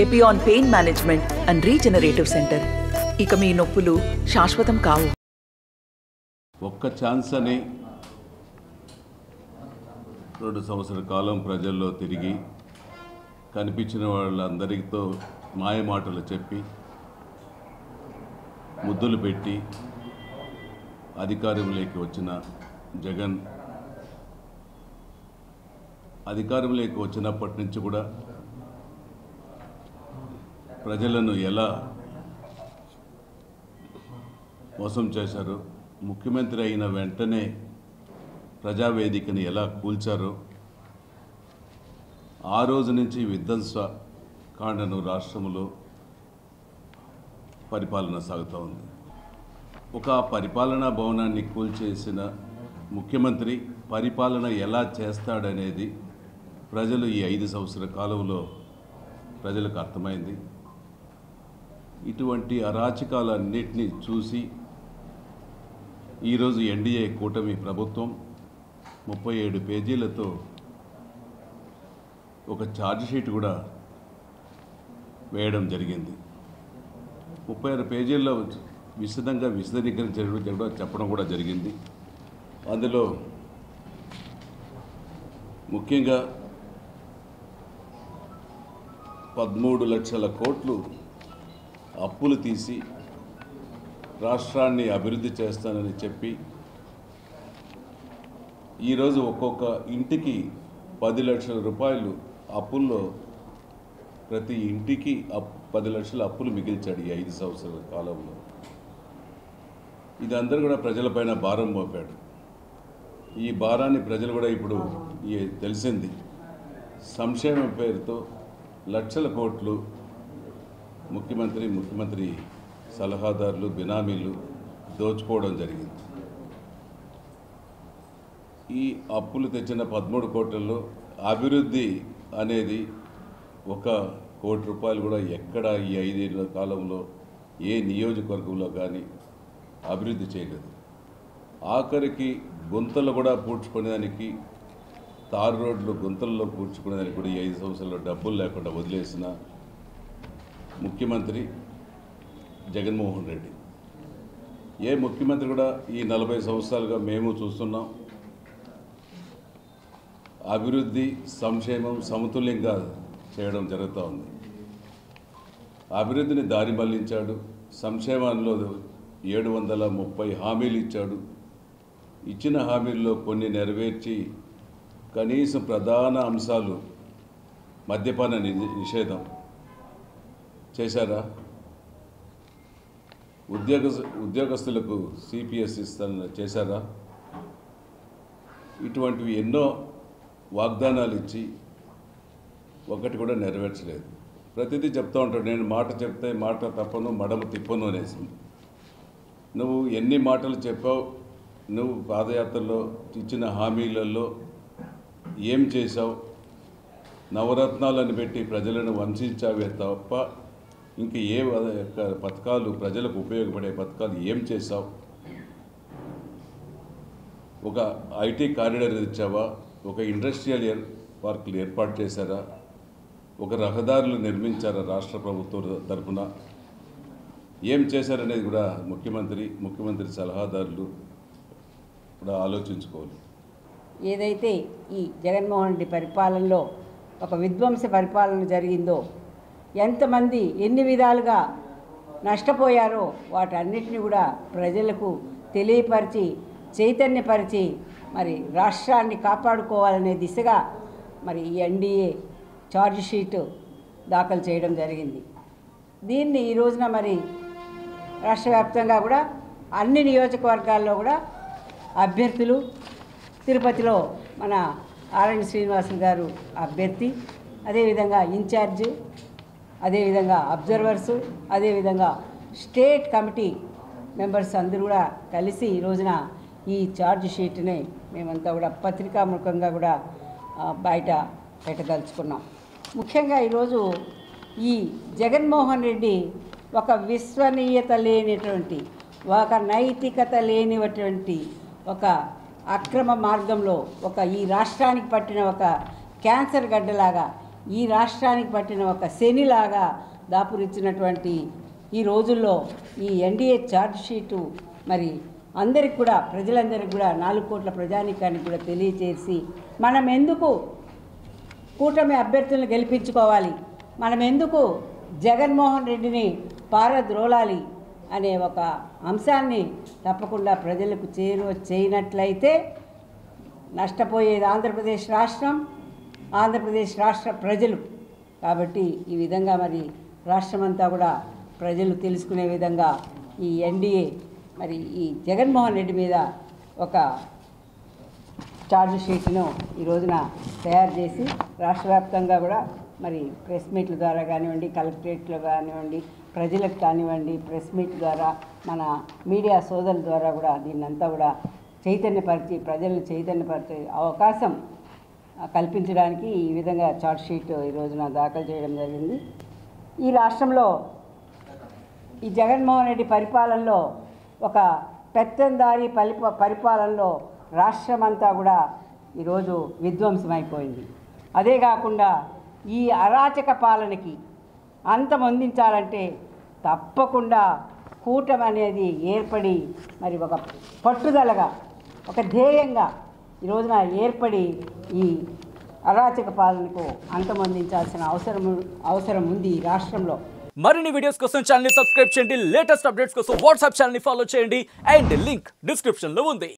Epione pain management and regenerative centre. ఇక మీ నొప్పులు శాశ్వతం కావు. ఒక్క ఛాన్స్ అని 2 సంవత్సరాల కాలం ప్రజల్లో తిరిగి కనిపించిన వాళ్ళందరితో మాయ మాటలు చెప్పి ముద్దులు పెట్టి అధికారంలోకి వచ్చిన జగన్ అధికారంలోకి వచ్చినప్పటి నుంచి కూడా ప్రజలను ఎలా మోసం చేశారో, ముఖ్యమంత్రి అయిన వెంటనే ప్రజావేదికని ఎలా కూల్చారో, ఆ రోజు నుంచి విధ్వంస కాండను రాష్ట్రంలో పరిపాలన సాగుతూ ఉంది. ఒక పరిపాలనా భవనాన్ని కూల్చేసిన ముఖ్యమంత్రి పరిపాలన ఎలా చేస్తాడనేది ప్రజలు ఈ 5 సంవత్సరాల కాలంలో ప్రజలకు అర్థమైంది. ఇటువంటి అరాచకాలన్నింటినీ చూసి ఈరోజు ఎన్డీఏ కూటమి ప్రభుత్వం 37 పేజీలతో ఒక ఛార్జ్షీట్ కూడా వేయడం జరిగింది. 36 పేజీల్లో విశదంగా విశదీకరించడం కూడా చెప్పడం కూడా జరిగింది. అందులో ముఖ్యంగా 13 లక్షల కోట్లు అప్పులు తీసి రాష్ట్రాన్ని అభివృద్ధి చేస్తానని చెప్పి ఈరోజు ఒక్కొక్క ఇంటికి 10 లక్షల రూపాయలు అప్పుల్లో ప్రతి ఇంటికి 10 లక్షల అప్పులు మిగిల్చాడు ఈ 5 సంవత్సరాల కాలంలో. ఇది అందరూ కూడా ప్రజలపైన భారం మోపాడు. ఈ భారాన్ని ప్రజలు కూడా ఇప్పుడు తెలిసింది. సంక్షేమం పేరుతో లక్షల కోట్లు ముఖ్యమంత్రి సలహాదారులు, బినామీలు దోచుకోవడం జరిగింది. ఈ అప్పులు తెచ్చిన 13 కోట్లలో అభివృద్ధి అనేది 1 కోటి రూపాయలు కూడా ఎక్కడ ఈ 5 ఏళ్ల కాలంలో ఏ నియోజకవర్గంలో కానీ అభివృద్ధి చేయలేదు. ఆఖరికి గుంతలు కూడా పూడ్చుకునేదానికి, తారు రోడ్లు గుంతల్లో పూడ్చుకునేదానికి కూడా ఈ 5 సంవత్సరాల్లో డబ్బులు లేకుండా వదిలేసిన ముఖ్యమంత్రి జగన్మోహన్ రెడ్డి. ఏ ముఖ్యమంత్రి కూడా ఈ 40 సంవత్సరాలుగా మేము చూస్తున్నాం అభివృద్ధి సంక్షేమం సమతుల్యంగా చేయడం జరుగుతూ ఉంది. అభివృద్ధిని దారి మళ్లించాడు. సంక్షేమంలో 730 హామీలు ఇచ్చాడు. ఇచ్చిన హామీల్లో కొన్ని నెరవేర్చి కనీసం ప్రధాన అంశాలు మద్యపాన నిషేధం చేశారా? ఉద్యోగస్తులకు సిపిఎస్ ఇస్తానని చేశారా? ఇటువంటివి ఎన్నో వాగ్దానాలు ఇచ్చి ఒకటి కూడా నెరవేర్చలేదు. ప్రతిదీ చెప్తూ ఉంటాడు, నేను మాట చెప్తే మాట తప్పను, మడమ తిప్పను అనేసి. నువ్వు ఎన్ని మాటలు చెప్పావు? నువ్వు పాదయాత్రలో ఇచ్చిన హామీలలో ఏం చేశావు? నవరత్నాలను పెట్టి ప్రజలను వంచావే తప్ప ఇంక ఏ పథకాలు, ప్రజలకు ఉపయోగపడే పథకాలు ఏం చేశావు? ఒక ఐటీ కారిడార్ ఇచ్చావా? ఒక ఇండస్ట్రియల్ పార్కులు ఏర్పాటు చేశారా? ఒక రహదారులు నిర్మించారా రాష్ట్ర ప్రభుత్వం తరఫున? ఏం చేశారనేది కూడా ముఖ్యమంత్రి సలహాదారులు కూడా ఆలోచించుకోవాలి. ఏదైతే ఈ జగన్మోహన్ రెడ్డి పరిపాలనలో ఒక విధ్వంస పరిపాలన జరిగిందో, ఎంతమంది ఎన్ని విధాలుగా నష్టపోయారో వాటన్నిటిని కూడా ప్రజలకు తెలియపరిచి, చైతన్యపరిచి మరి రాష్ట్రాన్ని కాపాడుకోవాలనే దిశగా మరి ఈ ఎన్డీఏ ఛార్జ్ షీట్ దాఖలు చేయడం జరిగింది. దీన్ని ఈ రోజున మరి రాష్ట్ర వ్యాప్తంగా కూడా అన్ని నియోజకవర్గాల్లో కూడా అభ్యర్థులు, తిరుపతిలో మన ఆర్ఎన్ శ్రీనివాసులు గారు అభ్యర్థి, అదేవిధంగా ఇన్ఛార్జ్, అదేవిధంగా అబ్జర్వర్సు, అదేవిధంగా స్టేట్ కమిటీ మెంబర్స్ అందరూ కూడా కలిసి ఈ రోజున ఈ ఛార్జ్ షీట్ని మేమంతా కూడా పత్రికాముఖంగా కూడా బయట పెట్టదలుచుకున్నాం. ముఖ్యంగా ఈరోజు ఈ జగన్మోహన్ రెడ్డి ఒక విశ్వనీయత లేనిటువంటి, ఒక నైతికత లేనిటువంటి ఒక అక్రమ మార్గంలో ఈ రాష్ట్రానికి పట్టిన ఒక క్యాన్సర్ గడ్డలాగా ఈ రాష్ట్రానికి పట్టిన ఒక శనిలాగా దాపురిచ్చినటువంటి ఈ రోజుల్లో ఈ ఎన్డీఏ ఛార్జ్ షీటు మరి అందరికి కూడా ప్రజలందరికీ కూడా 4 కోట్ల ప్రజానీకానికి కూడా తెలియచేసి మనం ఎందుకు కూటమి అభ్యర్థులను గెలిపించుకోవాలి, మనం ఎందుకు జగన్మోహన్ రెడ్డిని పారద్రోలాలి అనే ఒక అంశాన్ని తప్పకుండా ప్రజలకు చేరువ చేయనట్లయితే నష్టపోయేది ఆంధ్రప్రదేశ్ రాష్ట్రం, ఆంధ్రప్రదేశ్ రాష్ట్ర ప్రజలు. కాబట్టి ఈ విధంగా మరి రాష్ట్రమంతా కూడా ప్రజలు తెలుసుకునే విధంగా ఈ ఎన్డీఏ మరి ఈ జగన్మోహన్ రెడ్డి మీద ఒక ఛార్జ్ షీట్ను ఈ రోజున తయారు చేసి రాష్ట్ర వ్యాప్తంగా కూడా మరి ప్రెస్ మీట్ల ద్వారా కానివ్వండి, కలెక్టరేట్లో కానివ్వండి, ప్రజలకు కానివ్వండి, ప్రెస్ మీట్ ద్వారా మన మీడియా సోదరుల ద్వారా కూడా దీన్నంతా కూడా చైతన్యపరిచి ప్రజలను చైతన్యపరిచే అవకాశం కల్పించడానికి ఈ విధంగా ఛార్జ్ షీట్ ఈ రోజున దాఖలు చేయడం జరిగింది. ఈ రాష్ట్రంలో ఈ జగన్మోహన్ రెడ్డి పరిపాలనలో ఒక పెత్తందారీ పరిపాలనలో రాష్ట్రమంతా కూడా ఈరోజు విధ్వంసమైపోయింది. అదే కాకుండా ఈ అరాచక పాలనకి అంతమొందించాలంటే తప్పకుండా కూటమి అనేది ఏర్పడి మరి ఒక పట్టుదలగా ఒక ధ్యేయంగా ఈ రోజున ఏర్పడి ఈ అరాచక పాలనకు అంతమొందించాల్సిన అవసరం ఉంది ఈ రాష్ట్రంలో. మరిన్ని వీడియోస్ కోసం ఛానల్ ని సబ్స్క్రైబ్ చేయండి, లేటెస్ట్ అప్డేట్స్ కోసం వాట్సాప్ ఛానల్ ని ఫాలో చేయండి అండ్ లింక్ డిస్క్రిప్షన్ లో ఉంది.